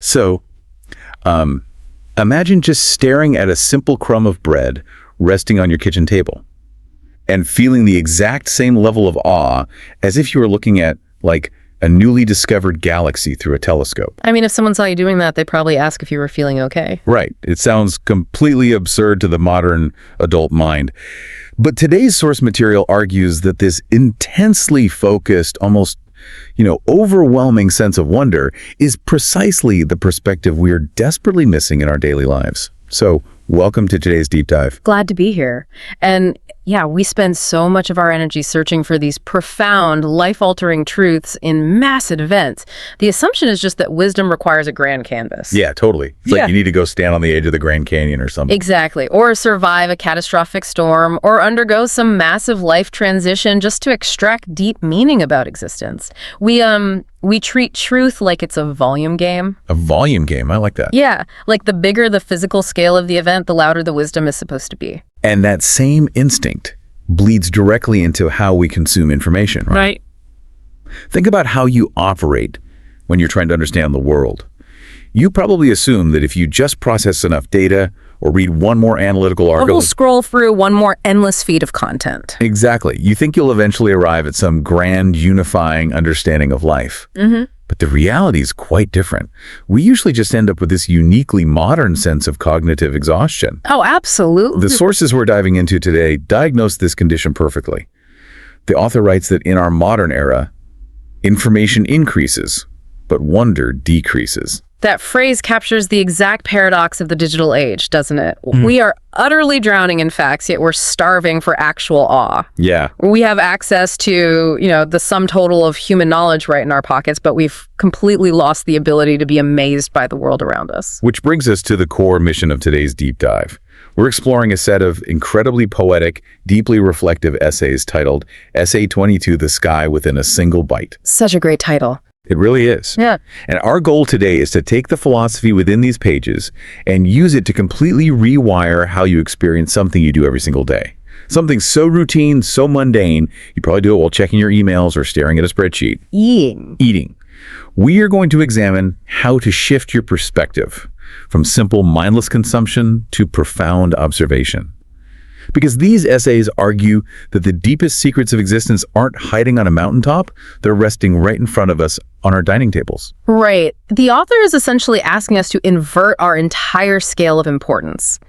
So, imagine just staring at a simple crumb of bread resting on your kitchen table and feeling the exact same level of awe as if you were looking at, like, a newly discovered galaxy through a telescope. I mean, if someone saw you doing that, they'd probably ask if you were feeling okay. Right. It sounds completely absurd to the modern adult mind. But today's source material argues that this intensely focused, almost, overwhelming sense of wonder is precisely the perspective we are desperately missing in our daily lives. So, welcome to today's deep dive. Glad to be here. And yeah, we spend so much of our energy searching for these profound, life-altering truths in massive events. The assumption is just that wisdom requires a grand canvas. Yeah, totally. It's like you need to go stand on the edge of the Grand Canyon or something. Exactly. Or survive a catastrophic storm, or undergo some massive life transition just to extract deep meaning about existence. We treat truth like it's a volume game. A volume game, I like that. Yeah, like the bigger the physical scale of the event, the louder the wisdom is supposed to be. And that same instinct bleeds directly into how we consume information, right? Right. Think about how you operate when you're trying to understand the world. You probably assume that if you just process enough data or read one more analytical article... Or we'll scroll through one more endless feed of content. Exactly. You think you'll eventually arrive at some grand, unifying understanding of life. Mm-hmm. But the reality is quite different. We usually just end up with this uniquely modern sense of cognitive exhaustion. Oh, absolutely. The sources we're diving into today diagnose this condition perfectly. The author writes that in our modern era, information increases, but wonder decreases. That phrase captures the exact paradox of the digital age, doesn't it? We are utterly drowning in facts, yet we're starving for actual awe. Yeah. We have access to, the sum total of human knowledge right in our pockets, but we've completely lost the ability to be amazed by the world around us. Which brings us to the core mission of today's deep dive. We're exploring a set of incredibly poetic, deeply reflective essays titled Essay 22, The Sky Within a Single Bite. Such a great title. It really is. Yeah. And our goal today is to take the philosophy within these pages and use it to completely rewire how you experience something you do every single day. Something so routine, so mundane, you probably do it while checking your emails or staring at a spreadsheet. Eating. We are going to examine how to shift your perspective from simple mindless consumption to profound observation. Because these essays argue that the deepest secrets of existence aren't hiding on a mountaintop, they're resting right in front of us on our dining tables. Right. The author is essentially asking us to invert our entire scale of importance.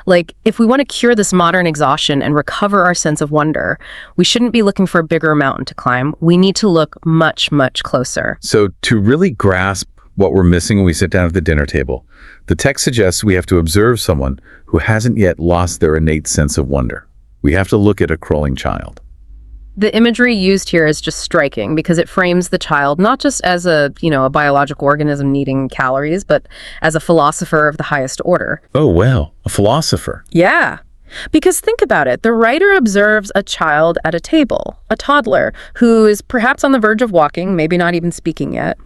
Like, if we want to cure this modern exhaustion and recover our sense of wonder, we shouldn't be looking for a bigger mountain to climb. We need to look much, much closer. So to really grasp what we're missing when we sit down at the dinner table, the text suggests we have to observe someone who hasn't yet lost their innate sense of wonder. We have to look at a crawling child. The imagery used here is just striking because it frames the child not just as a biological organism needing calories, but as a philosopher of the highest order. Oh, well, a philosopher. Yeah. Because think about it, the writer observes a child at a table, a toddler, who is perhaps on the verge of walking, maybe not even speaking yet.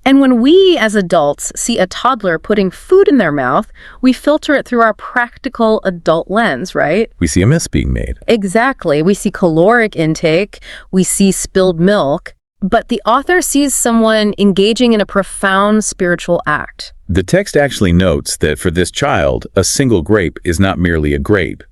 And when we, as adults, see a toddler putting food in their mouth, we filter it through our practical adult lens, right? We see a mess being made. Exactly. We see caloric intake, we see spilled milk, but the author sees someone engaging in a profound spiritual act. The text actually notes that for this child, a single grape is not merely a grape.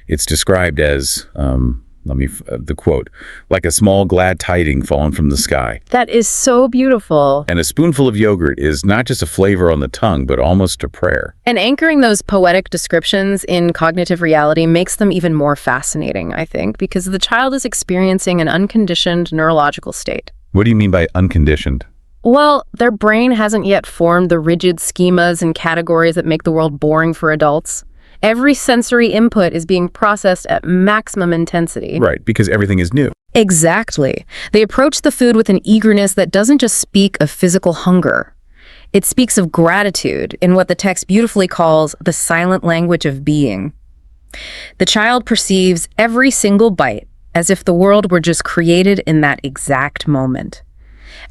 It's described as, the quote, like a small glad tiding fallen from the sky. That is so beautiful. And a spoonful of yogurt is not just a flavor on the tongue, but almost a prayer. And anchoring those poetic descriptions in cognitive reality makes them even more fascinating, I think, because the child is experiencing an unconditioned neurological state. What do you mean by unconditioned? Well, their brain hasn't yet formed the rigid schemas and categories that make the world boring for adults. Every sensory input is being processed at maximum intensity. Right, because everything is new. Exactly. They approach the food with an eagerness that doesn't just speak of physical hunger. It speaks of gratitude in what the text beautifully calls the silent language of being. The child perceives every single bite as if the world were just created in that exact moment.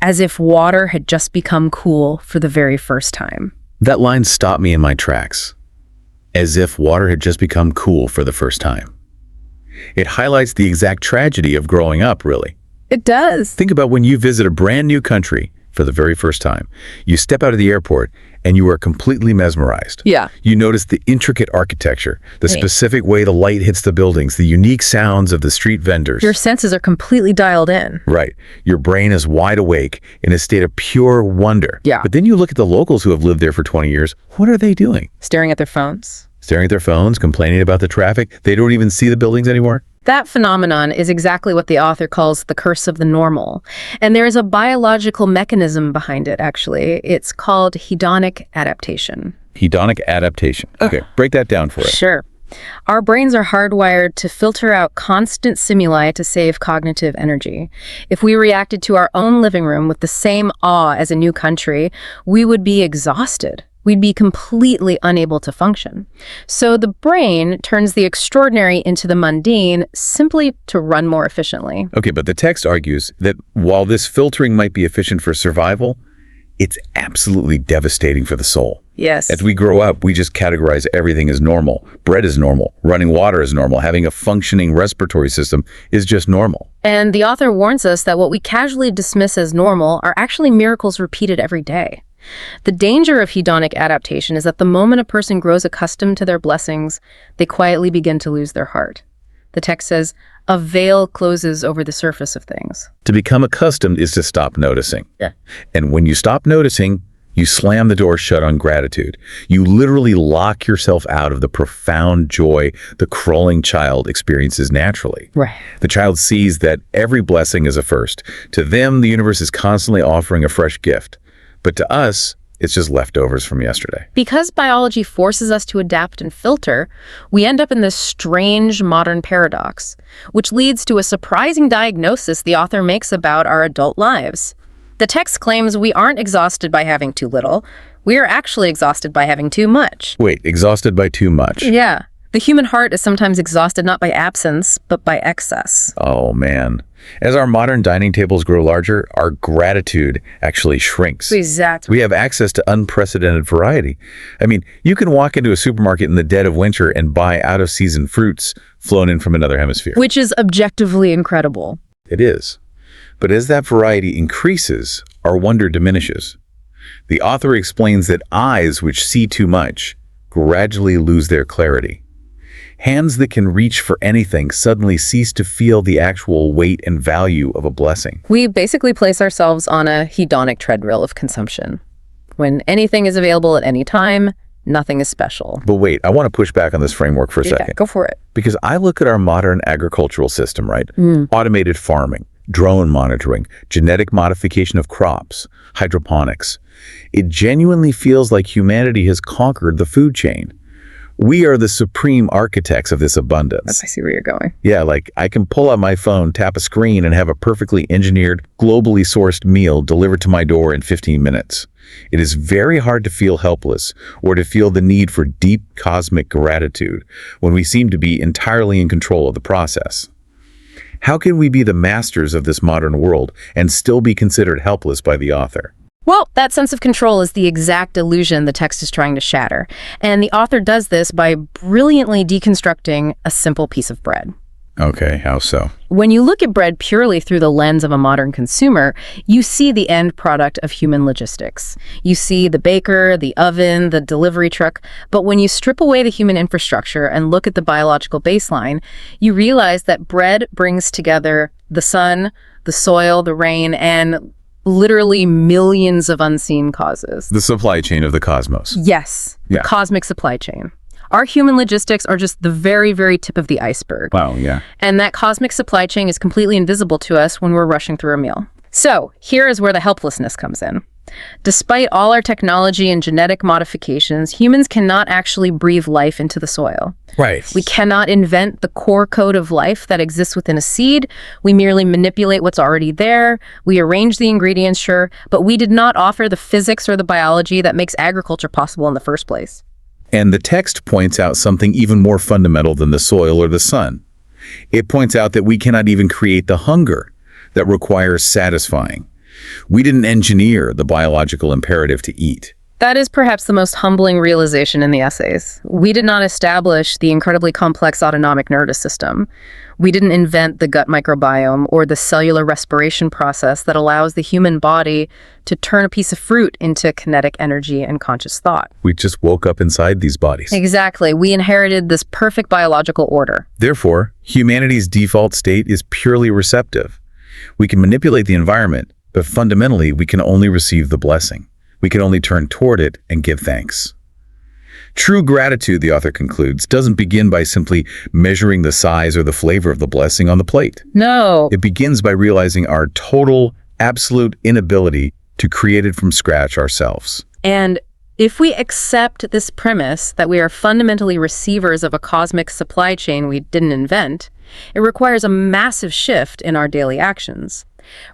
As if water had just become cool for the very first time. That line stopped me in my tracks. As if water had just become cool for the first time. It highlights the exact tragedy of growing up, really. It does. Think about when you visit a brand new country, for the very first time. You step out of the airport and you are completely mesmerized. Yeah. You notice the intricate architecture, the Right. specific way the light hits the buildings, the unique sounds of the street vendors. Your senses are completely dialed in. Right. Your brain is wide awake in a state of pure wonder. Yeah. But then you look at the locals who have lived there for 20 years. What are they doing? Staring at their phones. Staring at their phones, complaining about the traffic. They don't even see the buildings anymore. That phenomenon is exactly what the author calls the curse of the normal. And there is a biological mechanism behind it, actually. It's called hedonic adaptation. Hedonic adaptation. Okay, break that down for us. Sure. Our brains are hardwired to filter out constant stimuli to save cognitive energy. If we reacted to our own living room with the same awe as a new country, we would be exhausted. We'd be completely unable to function. So the brain turns the extraordinary into the mundane simply to run more efficiently. Okay, but the text argues that while this filtering might be efficient for survival, it's absolutely devastating for the soul. Yes. As we grow up, we just categorize everything as normal. Bread is normal. Running water is normal. Having a functioning respiratory system is just normal. And the author warns us that what we casually dismiss as normal are actually miracles repeated every day. The danger of hedonic adaptation is that the moment a person grows accustomed to their blessings, they quietly begin to lose their heart. The text says, a veil closes over the surface of things. To become accustomed is to stop noticing. Yeah. And when you stop noticing, you slam the door shut on gratitude. You literally lock yourself out of the profound joy the crawling child experiences naturally. Right. The child sees that every blessing is a first. To them, the universe is constantly offering a fresh gift. But to us, it's just leftovers from yesterday. Because biology forces us to adapt and filter, we end up in this strange modern paradox, which leads to a surprising diagnosis the author makes about our adult lives. The text claims we aren't exhausted by having too little. We are actually exhausted by having too much. Wait, exhausted by too much? Yeah. The human heart is sometimes exhausted not by absence, but by excess. Oh, man. As our modern dining tables grow larger, our gratitude actually shrinks. Exactly. We have access to unprecedented variety. I mean, you can walk into a supermarket in the dead of winter and buy out-of-season fruits flown in from another hemisphere. Which is objectively incredible. It is. But as that variety increases, our wonder diminishes. The author explains that eyes which see too much gradually lose their clarity. Hands that can reach for anything suddenly cease to feel the actual weight and value of a blessing. We basically place ourselves on a hedonic treadmill of consumption. When anything is available at any time, nothing is special. But wait, I want to push back on this framework for a Yeah, second. go for it. Because I look at our modern agricultural system, right? Automated farming, drone monitoring, genetic modification of crops, hydroponics. It genuinely feels like humanity has conquered the food chain. We are the supreme architects of this abundance. I see where you're going. Yeah, like I can pull out my phone, tap a screen, and have a perfectly engineered, globally sourced meal delivered to my door in 15 minutes. It is very hard to feel helpless or to feel the need for deep cosmic gratitude when we seem to be entirely in control of the process. How can we be the masters of this modern world and still be considered helpless by the author? Well, that sense of control is the exact illusion the text is trying to shatter. And the author does this by brilliantly deconstructing a simple piece of bread. Okay, how so? When you look at bread purely through the lens of a modern consumer, you see the end product of human logistics. You see the baker, the oven, the delivery truck. But when you strip away the human infrastructure and look at the biological baseline, you realize that bread brings together the sun, the soil, the rain, and literally millions of unseen causes. The supply chain of the cosmos. Yes, Yeah. the cosmic supply chain. Our human logistics are just the very, very tip of the iceberg. Wow, yeah. And that cosmic supply chain is completely invisible to us when we're rushing through a meal. So here is where the helplessness comes in. Despite all our technology and genetic modifications, humans cannot actually breathe life into the soil. Right. We cannot invent the core code of life that exists within a seed. We merely manipulate what's already there. We arrange the ingredients, sure, but we did not offer the physics or the biology that makes agriculture possible in the first place. And the text points out something even more fundamental than the soil or the sun. It points out that we cannot even create the hunger that requires satisfying. We didn't engineer the biological imperative to eat. That is perhaps the most humbling realization in the essays. We did not establish the incredibly complex autonomic nervous system. We didn't invent the gut microbiome or the cellular respiration process that allows the human body to turn a piece of fruit into kinetic energy and conscious thought. We just woke up inside these bodies. Exactly. We inherited this perfect biological order. Therefore, humanity's default state is purely receptive. We can manipulate the environment, but fundamentally, we can only receive the blessing. We can only turn toward it and give thanks. True gratitude, the author concludes, doesn't begin by simply measuring the size or the flavor of the blessing on the plate. No. It begins by realizing our total, absolute inability to create it from scratch ourselves. And if we accept this premise that we are fundamentally receivers of a cosmic supply chain we didn't invent, it requires a massive shift in our daily actions.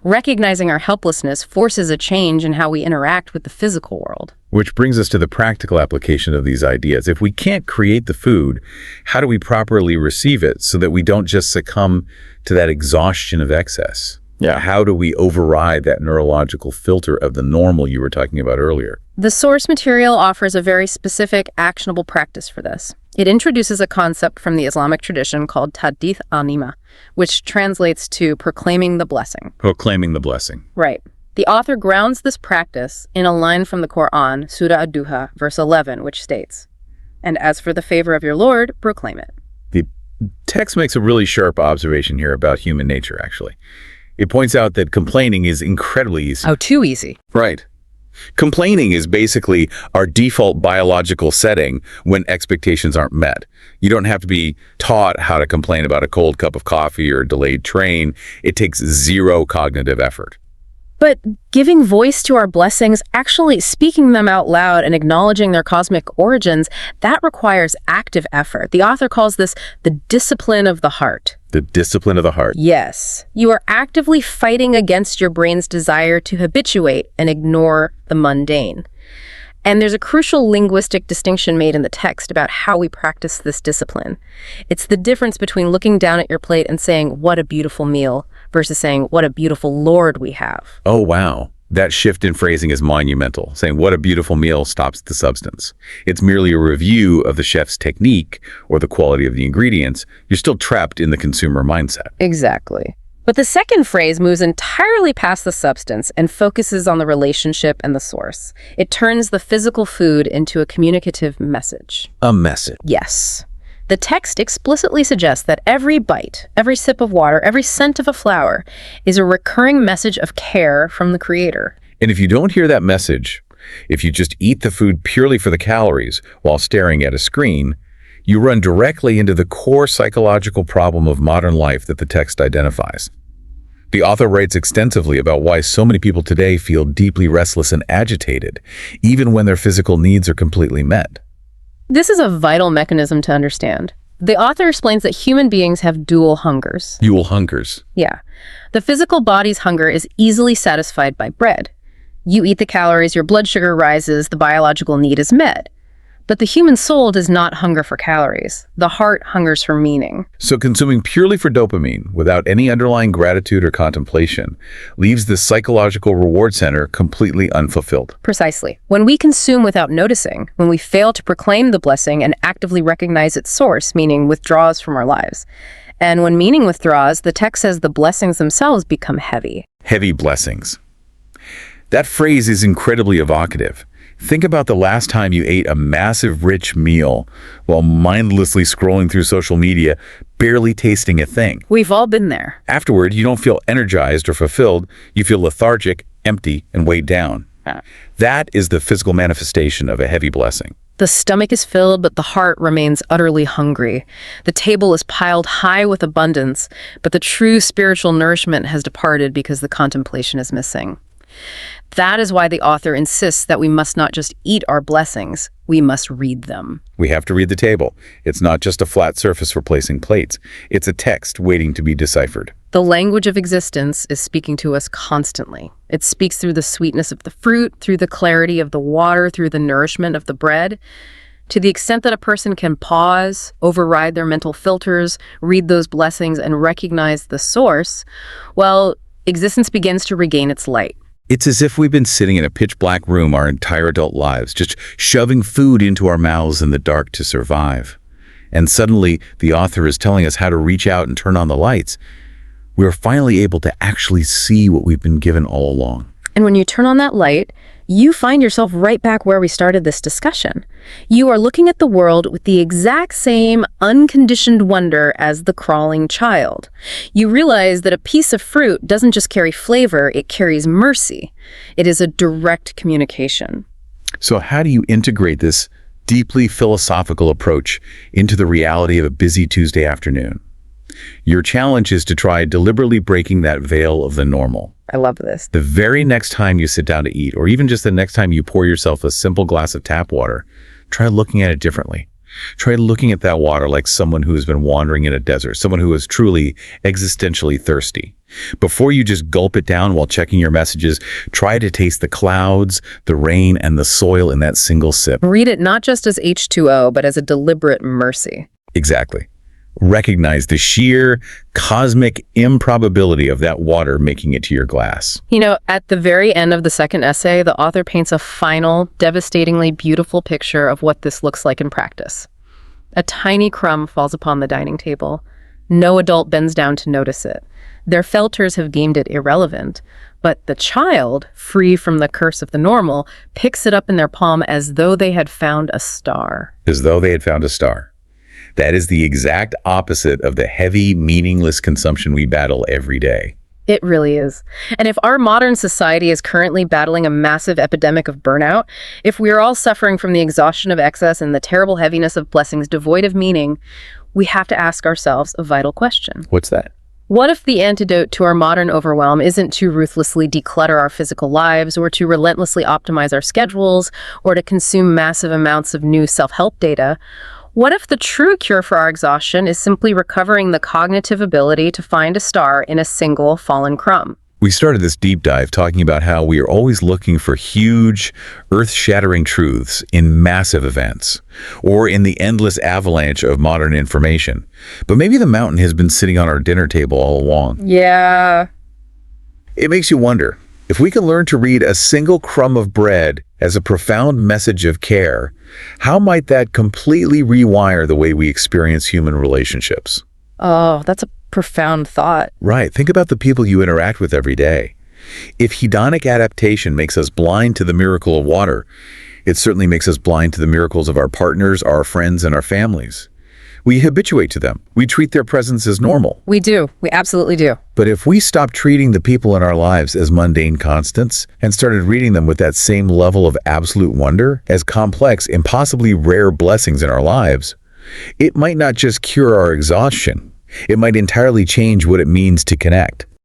Recognizing our helplessness forces a change in how we interact with the physical world. Which brings us to the practical application of these ideas. If we can't create the food, how do we properly receive it so that we don't just succumb to that exhaustion of excess? Yeah. How do we override that neurological filter of the normal you were talking about earlier? The source material offers a very specific, actionable practice for this. It introduces a concept from the Islamic tradition called Tadith al-Nima, which translates to proclaiming the blessing. Proclaiming the blessing. Right. The author grounds this practice in a line from the Quran, Surah Ad-Duha, verse 11, which states, "And as for the favor of your Lord, proclaim it." The text makes a really sharp observation here about human nature, actually. It points out that complaining is incredibly easy. Oh, too easy. Right. Complaining is basically our default biological setting when expectations aren't met. You don't have to be taught how to complain about a cold cup of coffee or a delayed train. It takes zero cognitive effort. But giving voice to our blessings, actually speaking them out loud and acknowledging their cosmic origins, that requires active effort. The author calls this the discipline of the heart. The discipline of the heart. Yes. You are actively fighting against your brain's desire to habituate and ignore the mundane. And there's a crucial linguistic distinction made in the text about how we practice this discipline. It's the difference between looking down at your plate and saying, "What a beautiful meal," versus saying, "What a beautiful Lord we have." Oh, wow. That shift in phrasing is monumental. Saying, "What a beautiful meal," stops the substance. It's merely a review of the chef's technique or the quality of the ingredients. You're still trapped in the consumer mindset. Exactly. But the second phrase moves entirely past the substance and focuses on the relationship and the source. It turns the physical food into a communicative message. A message. Yes. The text explicitly suggests that every bite, every sip of water, every scent of a flower is a recurring message of care from the Creator. And if you don't hear that message, if you just eat the food purely for the calories while staring at a screen, you run directly into the core psychological problem of modern life that the text identifies. The author writes extensively about why so many people today feel deeply restless and agitated, even when their physical needs are completely met. This is a vital mechanism to understand. The author explains that human beings have dual hungers. Dual hungers. Yeah. The physical body's hunger is easily satisfied by bread. You eat the calories, your blood sugar rises, the biological need is met. But the human soul does not hunger for calories. The heart hungers for meaning. So consuming purely for dopamine, without any underlying gratitude or contemplation, leaves the psychological reward center completely unfulfilled. Precisely. When we consume without noticing, when we fail to proclaim the blessing and actively recognize its source, meaning withdraws from our lives. And when meaning withdraws, the text says the blessings themselves become heavy. Heavy blessings. That phrase is incredibly evocative. Think about the last time you ate a massive, rich meal while mindlessly scrolling through social media, barely tasting a thing. We've all been there. Afterward, you don't feel energized or fulfilled. You feel lethargic, empty, and weighed down. That is the physical manifestation of a heavy blessing. The stomach is filled, but the heart remains utterly hungry. The table is piled high with abundance, but the true spiritual nourishment has departed because the contemplation is missing. That is why the author insists that we must not just eat our blessings, we must read them. We have to read the table. It's not just a flat surface for placing plates. It's a text waiting to be deciphered. The language of existence is speaking to us constantly. It speaks through the sweetness of the fruit, through the clarity of the water, through the nourishment of the bread. To the extent that a person can pause, override their mental filters, read those blessings, and recognize the source, well, existence begins to regain its light. It's as if we've been sitting in a pitch-black room our entire adult lives, just shoving food into our mouths in the dark to survive. And suddenly, the author is telling us how to reach out and turn on the lights. We're finally able to actually see what we've been given all along. And when you turn on that light, you find yourself right back where we started this discussion. You are looking at the world with the exact same unconditioned wonder as the crawling child. You realize that a piece of fruit doesn't just carry flavor, it carries mercy. It is a direct communication. So how do you integrate this deeply philosophical approach into the reality of a busy Tuesday afternoon? Your challenge is to try deliberately breaking that veil of the normal. I love this. The very next time you sit down to eat, or even just the next time you pour yourself a simple glass of tap water, try looking at it differently. Try looking at that water like someone who has been wandering in a desert, someone who is truly existentially thirsty. Before you just gulp it down while checking your messages, try to taste the clouds, the rain, and the soil in that single sip. Read it not just as H2O, but as a deliberate mercy. Exactly. Recognize the sheer cosmic improbability of that water making it to your glass. You know, at the very end of the second essay, the author paints a final, devastatingly beautiful picture of what this looks like in practice. A tiny crumb falls upon the dining table. No adult bends down to notice it. Their felters have deemed it irrelevant, but the child, free from the curse of the normal, picks it up in their palm as though they had found a star. As though they had found a star. That is the exact opposite of the heavy, meaningless consumption we battle every day. It really is. And if our modern society is currently battling a massive epidemic of burnout, if we are all suffering from the exhaustion of excess and the terrible heaviness of blessings devoid of meaning, we have to ask ourselves a vital question. What's that? What if the antidote to our modern overwhelm isn't to ruthlessly declutter our physical lives, or to relentlessly optimize our schedules, or to consume massive amounts of new self-help data? What if the true cure for our exhaustion is simply recovering the cognitive ability to find a star in a single fallen crumb? We started this deep dive talking about how we are always looking for huge, earth-shattering truths in massive events, or in the endless avalanche of modern information. But maybe the mountain has been sitting on our dinner table all along. Yeah. It makes you wonder, if we can learn to read a single crumb of bread as a profound message of care, how might that completely rewire the way we experience human relationships? Oh, that's a profound thought. Right. Think about the people you interact with every day. If hedonic adaptation makes us blind to the miracle of water, it certainly makes us blind to the miracles of our partners, our friends, and our families. We habituate to them. We treat their presence as normal. We do. We absolutely do. But if we stop treating the people in our lives as mundane constants and started reading them with that same level of absolute wonder, as complex, impossibly rare blessings in our lives, it might not just cure our exhaustion. It might entirely change what it means to connect.